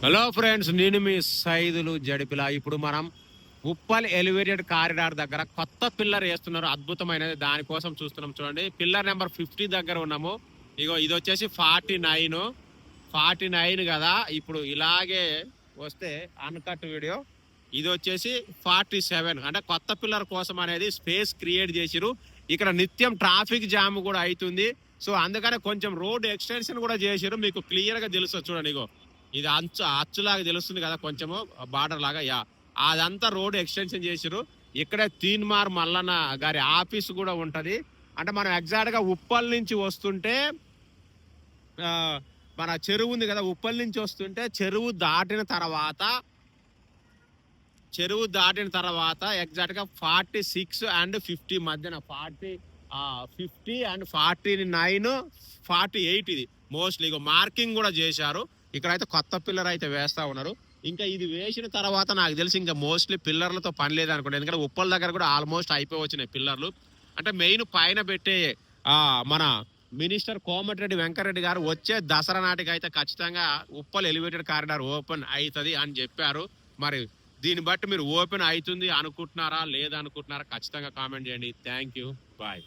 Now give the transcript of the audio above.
Hello friends, నేను మీ సైదులు జడిపిలా. ఇప్పుడు మనం ఉప్పల్ ఎలివేటెడ్ కారిడార్ దగ్గర కొత్త పిల్లర్ వేస్తున్నారు, అద్భుతమైనది. దానికోసం చూస్తున్నాం. చూడండి, పిల్లర్ నెంబర్ 50 దగ్గర ఉన్నాము. ఇగో ఇది వచ్చేసి 49 కదా. ఇప్పుడు ఇలాగే వస్తే అన్కట్ వీడియో ఇది వచ్చేసి 47, అంటే కొత్త పిల్లర్ కోసం అనేది స్పేస్ క్రియేట్ చేసిరు. ఇక్కడ నిత్యం ట్రాఫిక్ జామ్ కూడా అవుతుంది. సో అందుకనే కొంచెం రోడ్ ఎక్స్టెన్షన్ కూడా చేసిరు. మీకు క్లియర్ గా తెలుస్తుంది. చూడండి, ఇగో ఇది అచ్చులాగా తెలుస్తుంది కదా, కొంచెము బార్డర్ లాగా. అదంతా రోడ్ ఎక్స్టెన్షన్ చేసిరు. ఇక్కడే తీన్మార్ మల్లన్న గారి ఆఫీస్ కూడా ఉంటది. అంటే మనం ఎగ్జాక్ట్ గా ఉప్పల్ నుంచి వస్తుంటే మన చెరువు ఉంది కదా, ఉప్పల్ నుంచి వస్తుంటే చెరువు దాటిన తర్వాత ఎగ్జాక్ట్ గా 46 and 50 మధ్యన 50 and 49, 48 ఇది మోస్ట్లీ. ఇక మార్కింగ్ కూడా చేశారు. ఇక్కడైతే కొత్త పిల్లర్ అయితే వేస్తా ఉన్నారు. ఇంకా ఇది వేసిన తర్వాత నాకు తెలిసి ఇంకా మోస్ట్లీ పిల్లర్లతో పని లేదనుకోండి. ఎందుకంటే ఉప్పల్ దగ్గర కూడా ఆల్మోస్ట్ అయిపోయి వచ్చినాయి పిల్లర్లు. అంటే మెయిన్ పైన పెట్టే మన మినిస్టర్ కోమటిరెడ్డి వెంకరెడ్డి గారు వచ్చే దసరా నాటికి అయితే ఖచ్చితంగా ఉప్పల్ ఎలివేటెడ్ కారిడార్ ఓపెన్ అవుతుంది అని చెప్పారు. మరి దీన్ని బట్టి మీరు ఓపెన్ అవుతుంది అనుకుంటున్నారా లేదా అనుకుంటున్నారా ఖచ్చితంగా కామెంట్ చేయండి. Thank you, bye.